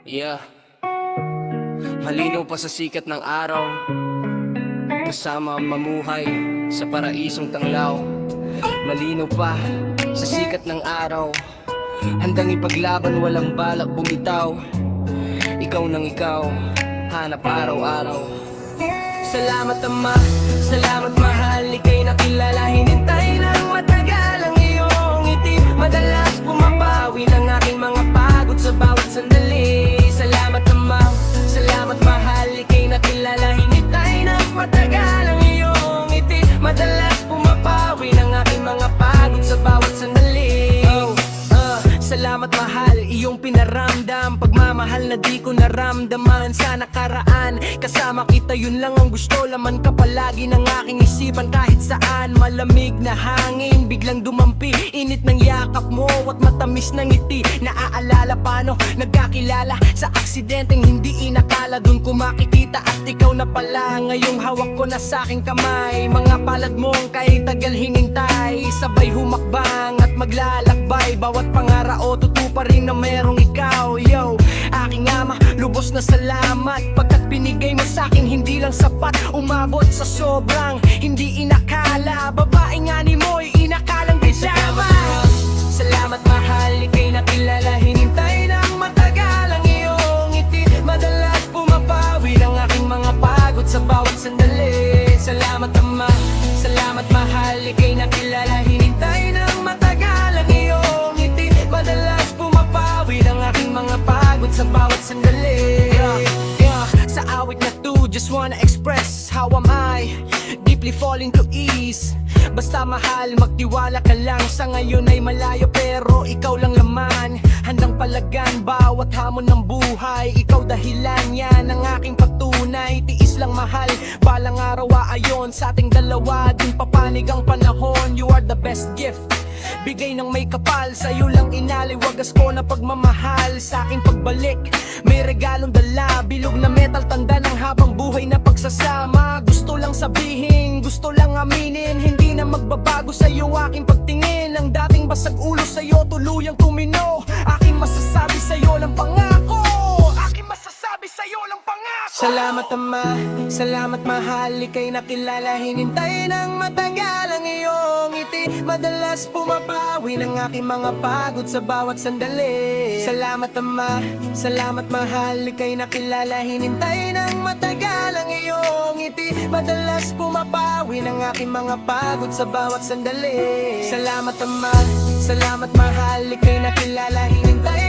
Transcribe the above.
Yeah, malinaw pa sa sikat ng araw, kasama mamuhay sa paraisong tanglaw. Malinaw pa sa sikat ng araw, handang ipaglaban, walang balak bumitaw. Ikaw nang ikaw, hanap araw-araw. Salamat Ama, salamat mahal, ika'y nakilala. Hinintay ng matagal ang iyong ngiti. Madalas pumapawi ng aking mga pagod sa bawat sandali. Salamat Ama, salamat mahal, ika'y nakilala. Hinintay ng matagal ang iyong ngiti. Madalas pumapawi ng aking mga pagod sa bawat sandali. Salamat mahal, iyong pinaramdam. Pagmamahal na di ko naramdaman sa nakaraan. Kasama kita, yun lang ang gusto. Laman ka palagi ng aking isipan kahit saan. Malamig na hangin, biglang dumampi. Init ng yakap mo at matamis ng ngiti. Naaalala paano nagkakilala sa aksidenteng hindi inakala. Dun ko makikita at ikaw na pala. Ngayong hawak ko na sa aking kamay. Mga palad mong kahit tagal hinintay, sabay humakbang at maglalakbay. Bawat pangarap o tutuparin na merong ikaw. Yo, aking ama, lubos na salamat. Pagkat binigay mo sa'kin hindi lang sapat. Umabot sa sobrang hindi inakala. Babaeng ani mo'y inakalang disama. Salamat mahal, ika'y nakilala. Hinintay ng matagal ang iyong ngiti. Madalas pumapawi ng aking mga pagod sa bawat sandali. Salamat Ama, salamat mahal, ika'y nakilala. Hinintay ng matagal ang iyong ngiti. Madalas pumapawi ng aking mga pagod sa bawat sandali. Sa awit na to, just wanna express how am I deeply falling to ease. Basta mahal, magtiwala ka lang. Sa ngayon ay malayo pero ikaw lang laman. Handang palagan bawat hamon ng buhay. Ikaw dahilan yan ang aking patunay. Tiis lang mahal, balang araw aayon sa ating dalawa. Din papanig ang panahon. You are the best gift, bigay ng may kapal. Sa'yo lang inaliwagas ko na pagmamahal. Sa aking pagbalik, may regalong dala. Bilog na metal, tanda ng habang buhay na pagsasama. Gusto lang sabihin, gusto lang aminin. Hindi na magbabago sa'yo aking pagtingin. Ang dating basag ulo sa'yo, tuluyang tumino. Aking masasabi sa'yo lang pangako. Aking masasabi sa'yo lang pangako. Salamat Ama, salamat mahal, ika'y nakilala. Hinintay ng matagal ang iyong ngiti. Madalas pumapawi ng aking mga pagod sa bawat sandali. Salamat Ama, salamat mahal, ika'y nakilala. Hinintay ng matagal ang iyong ngiti. Madalas pumapawi ng aking mga pagod sa bawat sandali. Salamat Ama, salamat mahal, ika'y nakilala. Hinintay